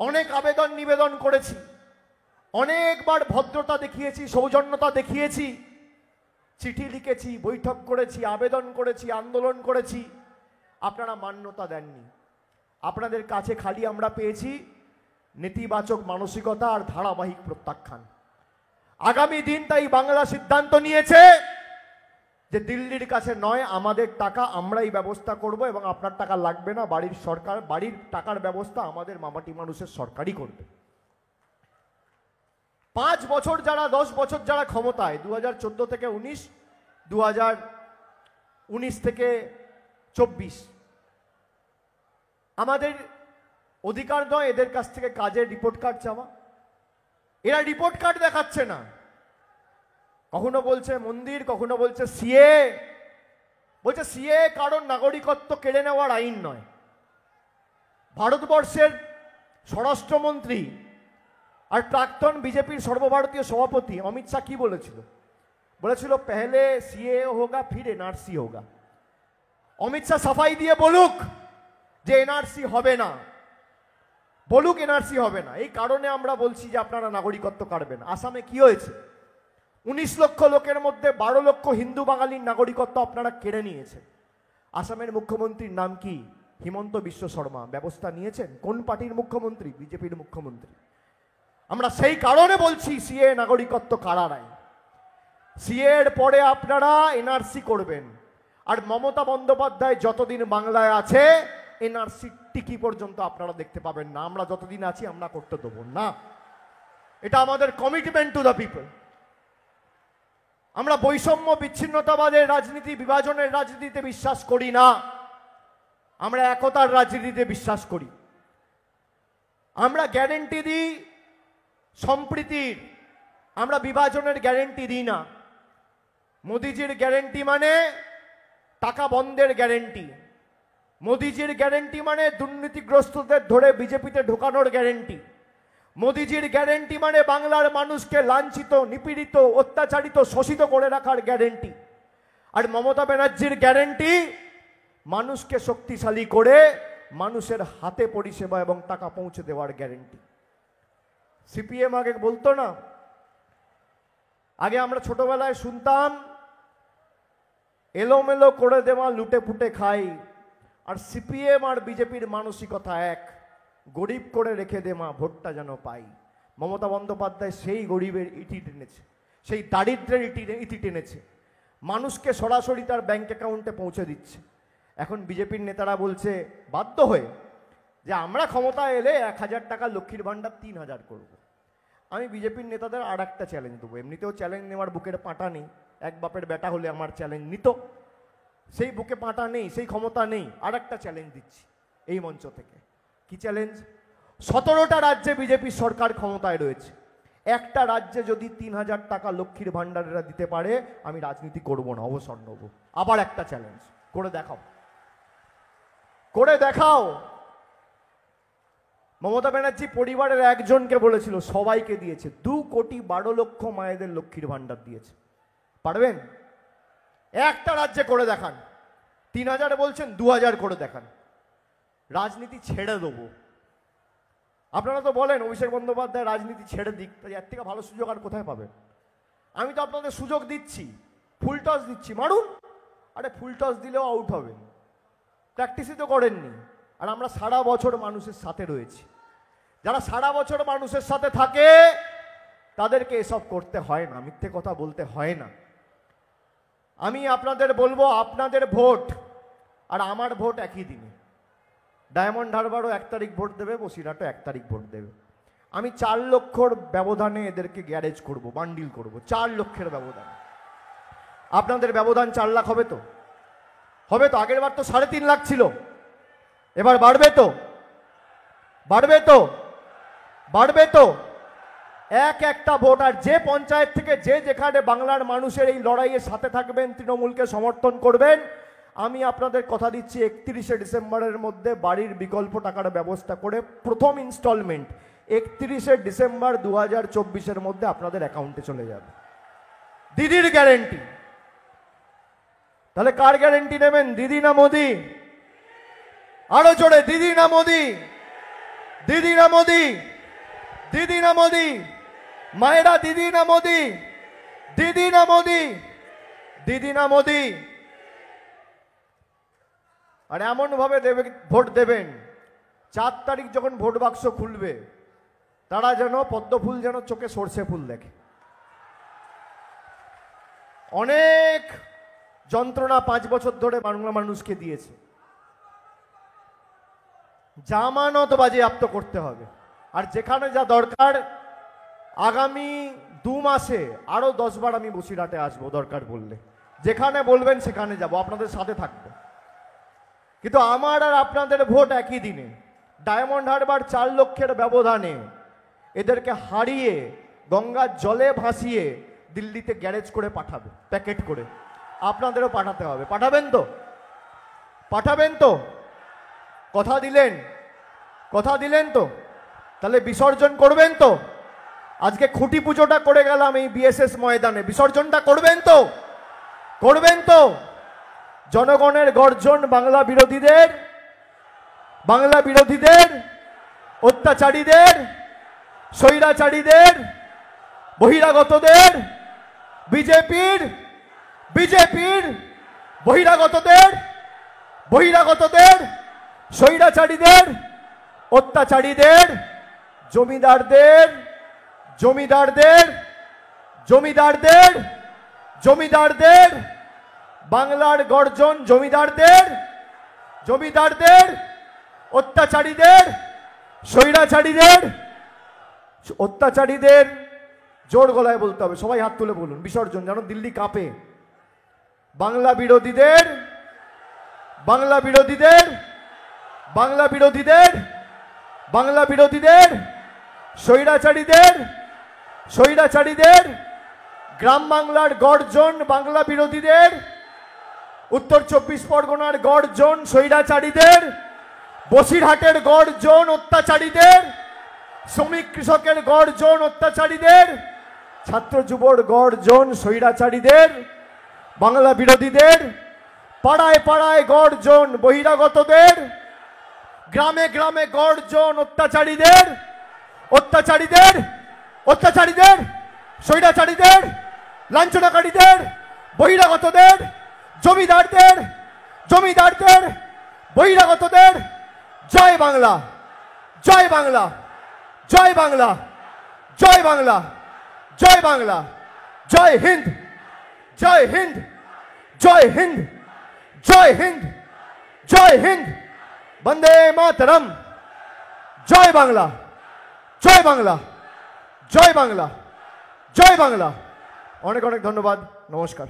অনেক আবেদন নিবেদন করেছি, অনেকবার ভদ্রতা দেখিয়েছি, সৌজন্যতা দেখিয়েছি, চিঠি লিখেছি, বৈঠক করেছি, আবেদন করেছি, আন্দোলন করেছি। আপনারা মান্যতা দেননি। আপনাদের কাছে খালি আমরা পেয়েছি নেতিবাচক মানসিকতা আর ধারাবাহিক প্রত্যাখ্যান। আগামী দিন তাই বাংলা সিদ্ধান্ত নিয়েছে যে দিল্লির কাছে নয়, আমাদের টাকা আমরাই ব্যবস্থা করব, এবং আপনার টাকা লাগবে না। বাড়ির টাকার ব্যবস্থা আমাদের মামাটি মানুষের সরকারই করবে। 5 বছর যারা 10 বছর যারা ক্ষমতায়, 2014 থেকে 19, 2019 থেকে 24, আমাদের অধিকার নয় এদের কাছ থেকে কাজের রিপোর্ট কার্ড চাওয়া? এরা রিপোর্ট কার্ড দেখাচ্ছে না। কখনো বলছে মন্দির, কখনো বলছে সিএ। বলছে সিএ কারণ নাগরিকত্ব কেড়ে নেওয়ার আইন নয়। ভারতবর্ষের স্বরাষ্ট্রমন্ত্রী আর প্রাক্তন বিজেপির সর্বভারতীয় সভাপতি অমিত শাহ কি বলেছিল? বলেছিল পেহলে সিএ হোগা ফির এনআরসি হোগা। অমিত শাহ সাফাই দিয়ে বলুক যে এনআরসি হবে না, বলুক এনআরসি হবে না। এই কারণে আমরা বলছি যে আপনারা নাগরিকত্ব কাটবেন। আসামে কি হয়েছে? 19 লক্ষ লোকের মধ্যে 12 লক্ষ হিন্দু বাঙালির নাগরিকত্ব আপনারা কেড়ে নিয়েছেন। আসামের মুখ্যমন্ত্রীর নাম কি? হিমন্ত বিশ্ব শর্মা। ব্যবস্থা নিয়েছেন? কোন পার্টির মুখ্যমন্ত্রী? বিজেপির মুখ্যমন্ত্রী। আমরা সেই কারণে বলছি সিএ নাগরিকত্ব কাড়া নাই। সিএ এর পরে আপনারা এনআরসি করবেন। আর মমতা বন্দ্যোপাধ্যায় যতদিন বাংলায় আছে এনআরসি টিকি পর্যন্ত আপনারা দেখতে পাবেন না। আমরা যতদিন আছি আমরা করতে দেব না। এটা আমাদের কমিটমেন্ট টু দ্য পিপল। আমরা বৈষম্য বিচ্ছিন্নতাবাদের রাজনীতি, বিভাজনের রাজনীতিতে বিশ্বাস করি না। আমরা একতার রাজনীতিতে বিশ্বাস করি। আমরা গ্যারেন্টি দিই সম্প্রীতির, আমরা বিভাজনের গ্যারেন্টি দিই না। মোদিজির গ্যারেন্টি মানে টাকা বন্ধের গ্যারেন্টি। মোদিজির গ্যারেন্টি মানে দুর্নীতিগ্রস্তদের ধরে বিজেপিতে ঢোকানোর গ্যারেন্টি। মোদিজির গ্যারেন্টি মানে বাংলার মানুষকে লাঞ্ছিত, নিপীড়িত, অত্যাচারিত, শোষিত করে রাখার গ্যারেন্টি। আর মমতা ব্যানার্জির গ্যারেন্টি মানুষকে শক্তিশালী করে মানুষের হাতে পরিষেবা এবং টাকা পৌঁছে দেওয়ার গ্যারেন্টি। সিপিএম আগে বলতো না, আগে আমরা ছোটবেলায় শুনতাম এলোমেলো করে দেওয়া লুটে পুটে খাই। আর সিপিএম আর বিজেপির মানসিকতা এক, গরিব করে রেখে দে মা, ভোটটা যেন পাই। মমতা বন্দ্যোপাধ্যায় সেই গরিবের ইটি টেনেছে, সেই দারিদ্রের ইটি টেনেছে, মানুষকে সরাসরি তার ব্যাংক অ্যাকাউন্টে পৌঁছে দিচ্ছে। এখন বিজেপির নেতারা বলছে বাধ্য হয়ে যে আমরা ক্ষমতায় এলে 1000 টাকা লক্ষ্মীর ভাণ্ডার 3000 করব। আমি বিজেপির নেতাদের আর একটা চ্যালেঞ্জ দেবো। এমনিতেও চ্যালেঞ্জ নেওয়ার বুকের পাঁটা নেই, এক বাপের বেটা হলে আমার চ্যালেঞ্জ নিত, সেই বুকে পাঁটা নেই, সেই ক্ষমতা নেই। আর একটা চ্যালেঞ্জ দিচ্ছি এই মঞ্চ থেকে। কি চ্যালেঞ্জ? 17টা রাজ্যে বিজেপির সরকার ক্ষমতায় রয়েছে, একটা রাজ্যে যদি 3000 টাকা লক্ষ্মীর ভাণ্ডারেরা দিতে পারে আমি রাজনীতি করব না, অবসর নেব। আবার একটা চ্যালেঞ্জ, করে দেখাও, করে দেখাও। মমতা ব্যানার্জি পরিবারের একজনকে বলেছিল, সবাইকে দিয়েছে। 2,12,00,000 মায়েদের লক্ষ্মীর ভাণ্ডার দিয়েছে। পারবেন? একটা রাজ্যে করে দেখান। 3000 বলছেন, 2000 করে দেখান। রাজনীতি ছেড়ে দেবো। আপনারা তো বলেন অভিষেক বন্দ্যোপাধ্যায় রাজনীতি ছেড়ে দিক, এর থেকে ভালো সুযোগ আর কোথায় পাবেন? আমি তো আপনাদের সুযোগ দিচ্ছি, ফুল টস দিচ্ছি, মারুন। আরে ফুল টস দিলেও আউট হবেন, প্র্যাকটিসই তো করেননি। আর আমরা সারা বছর মানুষের সাথে রয়েছি। যারা সারা বছর মানুষের সাথে থাকে তাদেরকে এসব করতে হয় না, মিথ্যে কথা বলতে হয় না। আমি আপনাদের বলবো, আপনাদের ভোট আর আমার ভোট একই দিনে। ডায়মন্ড হারবারও 1 তারিখ ভোট দেবে, বসিরহাটও 1 তারিখ ভোট দেবে। আমি 4 লক্ষর ব্যবধানে এদেরকে গ্যারেজ করব, বান্ডিল করব। 4 লক্ষের ব্যবধানে। আপনাদের ব্যবধান 4 লাখ হবে তো? হবে তো? আগের বার তো 3.5 লাখ ছিল, এবার বাড়বে তো? বাড়বে তো? বাড়বে তো? একটা ভোট। আর যে পঞ্চায়েত থেকে যে যেখানে বাংলার মানুষের এই লড়াইয়ের সাথে থাকবেন, তৃণমূলকে সমর্থন করবেন, আমি আপনাদের কথা দিচ্ছি 31শে ডিসেম্বরের মধ্যে বাড়ির বিকল্প টাকার ব্যবস্থা করে প্রথম ইনস্টলমেন্ট 31শে ডিসেম্বর 2024-এর মধ্যে আপনাদের অ্যাকাউন্টে চলে যাবে। দিদির গ্যারেন্টি। তাহলে কার গ্যারেন্টি নেবেন? দিদি না মোদি? আরো জোরে, দিদি না মোদি? দিদি না মোদি? দিদি না মোদি? মায়েরা দিদি না মোদি? দিদি না মোদি? দিদি না মোদি? আর এমন ভাবে ভোট দেবেন, 4 তারিখ যখন ভোট বাক্স খুলবে তারা যেন পদ্ম ফুল যেন চোখে সর্ষে ফুল দেখে। অনেক যন্ত্রণা 5 বছর ধরে বাংলা মানুষকে দিয়েছে, জামানত বাজেয়াপ্ত করতে হবে। আর যেখানে যা দরকার আগামী 2 মাসে আরো 10 বার আমি বসিরহাটে আসবো, দরকার পড়লে যেখানে বলবেন সেখানে যাব, আপনাদের সাথে থাকবো। কিন্তু আমার আর আপনাদের ভোট একই দিনে, ডায়মন্ড হারবার 4 লক্ষের ব্যবধানে এদেরকে হারিয়ে গঙ্গার জলে ভাসিয়ে দিল্লিতে গ্যারেজ করে পাঠাবে, প্যাকেট করে। আপনাদেরও পাঠাতে হবে। পাঠাবেন তো? পাঠাবেন তো? কথা দিলেন? কথা দিলেন তো? তাহলে বিসর্জন করবেন তো? আজকে খুঁটি পুজোটা করে গেলাম এই বিএসএস ময়দানে, বিসর্জনটা করবেন তো? করবেন তো? জনগণের গর্জন বাংলা বিরোধীদের, বাংলা বিরোধীদের, অত্যাচারীদের, স্বৈরাচারীদের, বহিরাগতদের, বিজেপির বহিরাগতদের, স্বৈরাচারীদের, অত্যাচারীদের, জমিদারদের, বাংলার গর্জন জমিদারদের, অত্যাচারীদের, স্বৈরাচারীদের, অত্যাচারীদের জোর গলায় বলতে হবে। সবাই হাত তুলে বলুন, বিসর্জন, যেন দিল্লি কাঁপে। বাংলা বিরোধীদের, স্বৈরাচারীদের, গ্রাম বাংলার গর্জন বাংলা বিরোধীদের, উত্তর 24 পরগনার গর্জন স্বৈরাচারীদের, বসিরহাটের গর্জন অত্যাচারীদের, শ্রমিক কৃষকের গর্জন অত্যাচারীদের, ছাত্র যুবর গর্জন স্বৈরাচারীদের, বাংলা বিরোধীদের, পাড়ায় পাড়ায় গর্জন বহিরাগতদের, গ্রামে গ্রামে গর্জন অত্যাচারীদের, স্বৈরাচারীদের, লাঞ্ছনাকারীদের, বহিরাগতদের, জমিদারদের, বহিরাগতদের। জয় বাংলা, জয় বাংলা, জয় বাংলা, জয় বাংলা, জয় বাংলা, জয় হিন্দ, জয় হিন্দ, জয় হিন্দ, জয় হিন্দ, জয় হিন্দ, বন্দে মাতরম। জয় বাংলা, জয় বাংলা, জয় বাংলা, জয় বাংলা। অনেক অনেক ধন্যবাদ, নমস্কার।